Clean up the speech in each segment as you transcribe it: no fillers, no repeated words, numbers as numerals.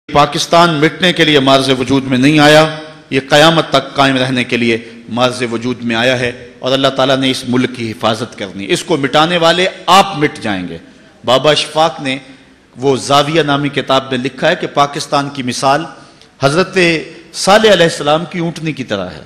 پاکستان مٹنے کے لیے مارز وجود میں نہیں آیا، یہ قیامت تک قائم رہنے کے لیے مارز وجود میں آیا ہے، اور اللہ تعالیٰ نے اس ملک کی حفاظت کرنی ہے۔ اس کو مٹانے والے آپ مٹ جائیں گے۔ بابا اشفاق نے وہ زاویہ نامی کتاب میں لکھا ہے کہ پاکستان کی مثال حضرت صالح علیہ السلام کی اونٹنی کی طرح ہے۔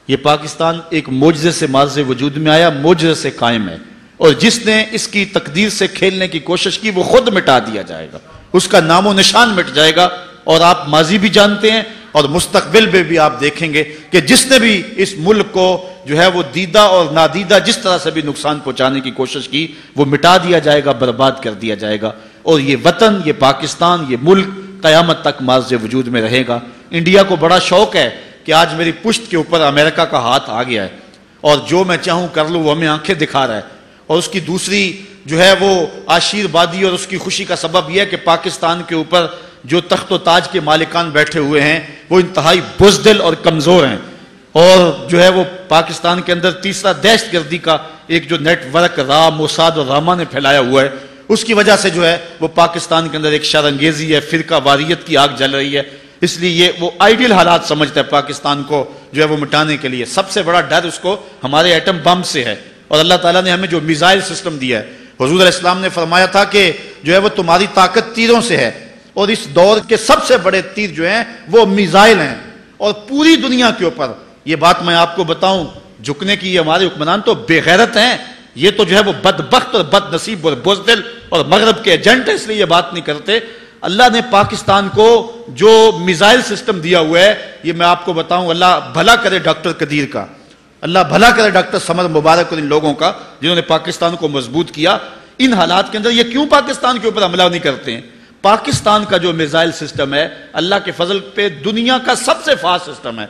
یہ پاکستان ایک معجزے سے مارز وجود میں آیا، معجزے سے قائم ہے، اور جس نے اس کی تقدیر سے کھیلنے کی کوشش کی وہ خود مٹا دیا جائے گا، اس کا نام و نشان مٹ جائے گا۔ اور آپ ماضی بھی جانتے ہیں اور مستقبل میں بھی آپ دیکھیں گے کہ جس نے بھی اس ملک کو جو ہے وہ دیدہ اور نادیدہ جس طرح سے بھی نقصان پہنچانے کی کوشش کی وہ مٹا دیا جائے گا، برباد کر دیا جائے گا، اور یہ وطن، یہ پاکستان، یہ ملک قیامت تک مارز وجود میں رہے گا۔ انڈیا کو بڑا شوق ہے کہ آج میری پشت کے اوپر امریکہ کا ہاتھ آ گیا ہے اور جو میں چاہوں کر لوں، وہ ہمیں آنکھیں دکھا رہا ہے، اور اس کی دوسری جو ہے وہ آشیروادی اور اس کی خوشی کا سبب یہ ہے کہ پاکستان کے اوپر جو تخت و تاج کے مالکان بیٹھے ہوئے ہیں وہ انتہائی بزدل اور کمزور ہیں، اور جو ہے وہ پاکستان کے اندر تیسرا دہشت گردی کا ایک جو نیٹ ورک را، موساد اور راما نے پھیلایا ہوا ہے، اس کی وجہ سے جو ہے وہ پاکستان کے اندر ایک شرانگیزی ہے، فرقہ واریت کی آگ جل رہی ہے۔ اس لیے یہ وہ آئیڈیل حالات سمجھتا ہے پاکستان کو جو ہے وہ مٹانے کے لیے۔ سب سے بڑا ڈر اس کو ہمارے ایٹم بم سے ہے، اور اللہ تعالیٰ نے ہمیں جو میزائل سسٹم دیا ہے، حضور علیہ السلام نے فرمایا تھا کہ جو ہے وہ تمہاری طاقت تیروں سے ہے، اور اس دور کے سب سے بڑے تیر جو ہیں وہ میزائل ہیں، اور پوری دنیا کے اوپر یہ بات میں آپ کو بتاؤں، جھکنے کی یہ ہمارے حکمران تو بے غیرت ہیں، یہ تو جو ہے وہ بدبخت اور بد نصیب اور بزدل اور مغرب کے ایجنٹ ہیں، اس لیے یہ بات نہیں کرتے۔ اللہ نے پاکستان کو جو میزائل سسٹم دیا ہوا ہے، یہ میں آپ کو بتاؤں، اللہ بھلا کرے ڈاکٹر قدیر کا، اللہ بھلا کرے ڈاکٹر سمر مبارک اور ان لوگوں کا جنہوں نے پاکستان کو مضبوط کیا۔ ان حالات کے اندر یہ کیوں پاکستان کے اوپر حملہ نہیں کرتے ہیں؟ پاکستان کا جو میزائل سسٹم ہے اللہ کے فضل پہ دنیا کا سب سے فاسٹ سسٹم ہے،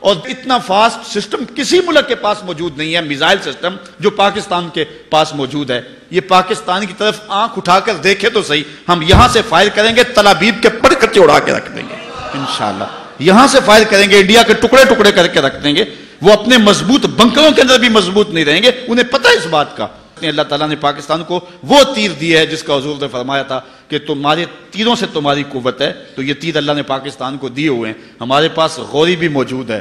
اور اتنا فاسٹ سسٹم کسی ملک کے پاس موجود نہیں ہے، میزائل سسٹم جو پاکستان کے پاس موجود ہے۔ یہ پاکستان کی طرف آنکھ اٹھا کر دیکھے تو صحیح، ہم یہاں سے فائر کریں گے تل ابیب کے پرکچے اڑا کے رکھ دیں گے انشاءاللہ، یہاں سے فائر کریں گے انڈیا کے ٹکڑے ٹکڑے کر کے رکھ دیں گے، وہ اپنے مضبوط بنکروں کے اندر بھی مضبوط نہیں رہیں گے، انہیں پتہ ہے اس بات کا۔ اللہ تعالیٰ نے پاکستان کو وہ تیر دیا ہے جس کا حضور نے فرمایا تھا کہ تمہارے تیروں سے تمہاری قوت ہے، تو یہ تیر اللہ نے پاکستان کو دیے ہوئے ہیں۔ ہمارے پاس غوری بھی موجود ہے،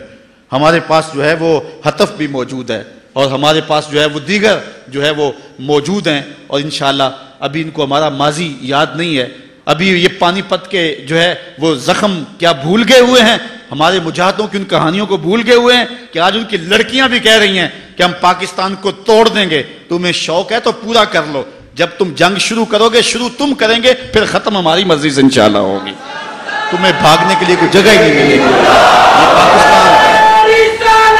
ہمارے پاس جو ہے وہ حطف بھی موجود ہے، اور ہمارے پاس جو ہے وہ دیگر جو ہے وہ موجود ہیں، اور انشاءاللہ ابھی ان کو ہمارا ماضی یاد نہیں ہے، ابھی یہ پانی پت کے جو ہے وہ زخم کیا بھول گئے ہوئے ہیں، ہمارے مجاہدوں کی ان کہانیوں کو بھول گئے ہوئے ہیں کہ آج ان کی لڑکیاں بھی کہہ رہی ہیں کہ ہم پاکستان کو توڑ دیں گے، تمہیں شوق ہے تو پورا کر لو، جب تم جنگ شروع کرو گے، شروع تم کریں گے، پھر ختم ہماری مرضی سے انشاءاللہ ہوگی، تمہیں بھاگنے کے لیے کوئی جگہ ہی نہیں ملے گی۔ یہ پاکستان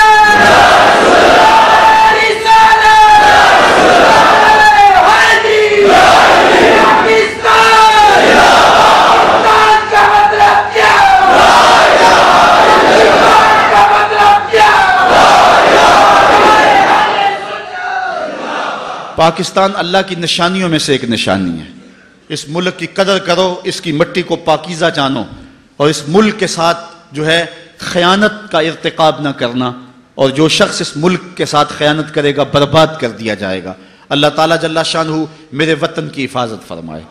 پاکستان اللہ کی نشانیوں میں سے ایک نشانی ہے۔ اس ملک کی قدر کرو، اس کی مٹی کو پاکیزہ جانو، اور اس ملک کے ساتھ جو ہے خیانت کا ارتکاب نہ کرنا، اور جو شخص اس ملک کے ساتھ خیانت کرے گا برباد کر دیا جائے گا۔ اللہ تعالیٰ جل شانہ میرے وطن کی حفاظت فرمائے،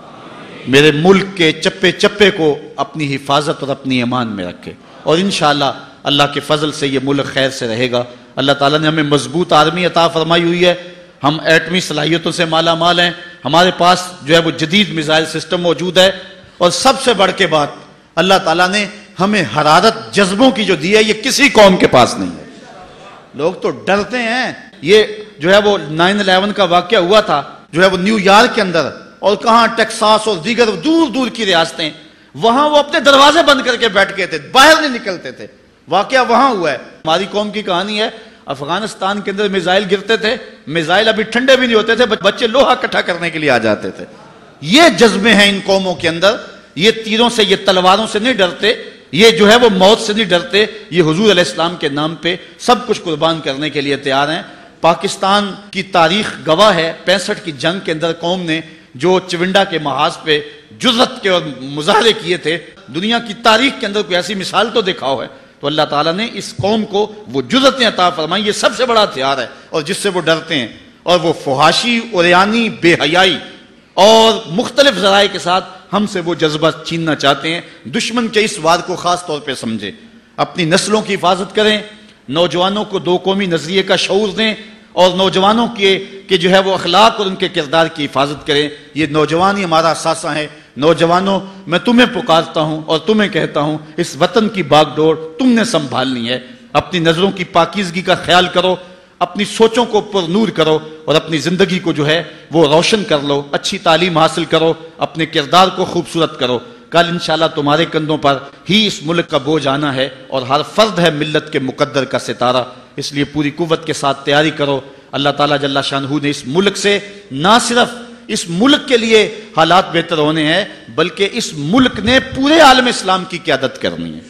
میرے ملک کے چپے چپے کو اپنی حفاظت اور اپنی امان میں رکھے، اور انشاءاللہ اللہ کے فضل سے یہ ملک خیر سے رہے گا۔ اللہ تعالیٰ نے ہمیں مضبوط آرمی عطا فرمائی ہوئی ہے، ہم ایٹمی صلاحیتوں سے مالا مال ہیں، ہمارے پاس جو ہے وہ جدید میزائل سسٹم موجود ہے، اور سب سے بڑھ کے بات اللہ تعالیٰ نے ہمیں حرارت جذبوں کی جو دی ہے یہ کسی قوم کے پاس نہیں ہے۔ لوگ تو ڈرتے ہیں، یہ جو ہے وہ 9/11 کا واقعہ ہوا تھا جو ہے وہ نیو یارک کے اندر، اور کہاں ٹیکساس اور دیگر دور دور کی ریاستیں، وہاں وہ اپنے دروازے بند کر کے بیٹھ گئے تھے، باہر نہیں نکلتے تھے، واقعہ وہاں ہوا ہے۔ ہماری قوم کی کہانی ہے، افغانستان کے اندر میزائل گرتے تھے، میزائل ابھی ٹھنڈے بھی نہیں ہوتے تھے، بچے لوہا اکٹھا کرنے کے لیے آ جاتے تھے۔ یہ جذبے ہیں ان قوموں کے اندر، یہ تیروں سے، یہ تلواروں سے نہیں ڈرتے، یہ جو ہے وہ موت سے نہیں ڈرتے، یہ حضور علیہ السلام کے نام پہ سب کچھ قربان کرنے کے لیے تیار ہیں۔ پاکستان کی تاریخ گواہ ہے، 65 کی جنگ کے اندر قوم نے جو چونڈا کے محاذ پہ جرأت کے اور مظاہرے کیے تھے، دنیا کی تاریخ کے اندر کوئی ایسی مثال تو دکھاؤ ہے، تو اللہ تعالیٰ نے اس قوم کو وہ جرأتیں عطا فرمائی، یہ سب سے بڑا ہتھیار ہے، اور جس سے وہ ڈرتے ہیں، اور وہ فحاشی، عریانی، بے حیائی اور مختلف ذرائع کے ساتھ ہم سے وہ جذبہ چھیننا چاہتے ہیں۔ دشمن کے اس وار کو خاص طور پہ سمجھیں، اپنی نسلوں کی حفاظت کریں، نوجوانوں کو دو قومی نظریے کا شعور دیں، اور نوجوانوں کے جو ہے وہ اخلاق اور ان کے کردار کی حفاظت کریں۔ یہ نوجوان ہی ہمارا اثاثہ ہے۔ نوجوانوں، میں تمہیں پکارتا ہوں اور تمہیں کہتا ہوں، اس وطن کی باغ ڈور تم نے سنبھالنی ہے۔ اپنی نظروں کی پاکیزگی کا خیال کرو، اپنی سوچوں کو پر نور کرو، اور اپنی زندگی کو جو ہے وہ روشن کر لو، اچھی تعلیم حاصل کرو، اپنے کردار کو خوبصورت کرو۔ کل انشاءاللہ تمہارے کندھوں پر ہی اس ملک کا بوجھ آنا ہے، اور ہر فرد ہے ملت کے مقدر کا ستارہ۔ اس لیے پوری قوت کے ساتھ تیاری کرو۔ اللہ تعالیٰ جل شانہ نے اس ملک سے نہ صرف اس ملک کے لیے حالات بہتر ہونے ہیں، بلکہ اس ملک نے پورے عالم اسلام کی قیادت کرنی ہے۔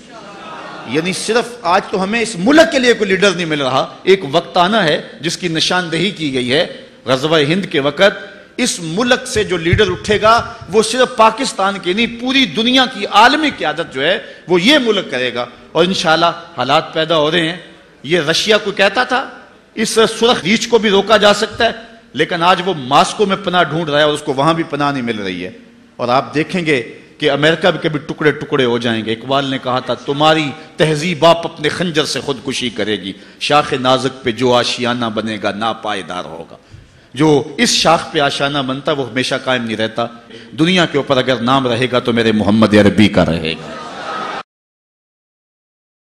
یعنی صرف آج تو ہمیں اس ملک کے لیے کوئی لیڈر نہیں مل رہا، ایک وقت آنا ہے جس کی نشاندہی کی گئی ہے غزوہ ہند کے وقت۔ اس ملک سے جو لیڈر اٹھے گا وہ صرف پاکستان کے نہیں، پوری دنیا کی عالمی قیادت جو ہے وہ یہ ملک کرے گا۔ اور انشاءاللہ حالات پیدا ہو رہے ہیں۔ یہ رشیا کو کہتا تھا اس سرخ ریچھ کو بھی روکا جا سکتا ہے، لیکن آج وہ ماسکو میں پناہ ڈھونڈ رہا ہے اور اس کو وہاں بھی پناہ نہیں مل رہی ہے۔ اور آپ دیکھیں گے کہ امریکہ بھی کبھی ٹکڑے ٹکڑے ہو جائیں گے۔ اقبال نے کہا تھا، تمہاری تہذیب آپ اپنے خنجر سے خودکشی کرے گی، شاخ نازک پہ جو آشیانہ بنے گا ناپائیدار ہوگا۔ جو اس شاخ پہ آشیانہ بنتا وہ ہمیشہ قائم نہیں رہتا۔ دنیا کے اوپر اگر نام رہے گا تو میرے محمد عربی کا رہے گا۔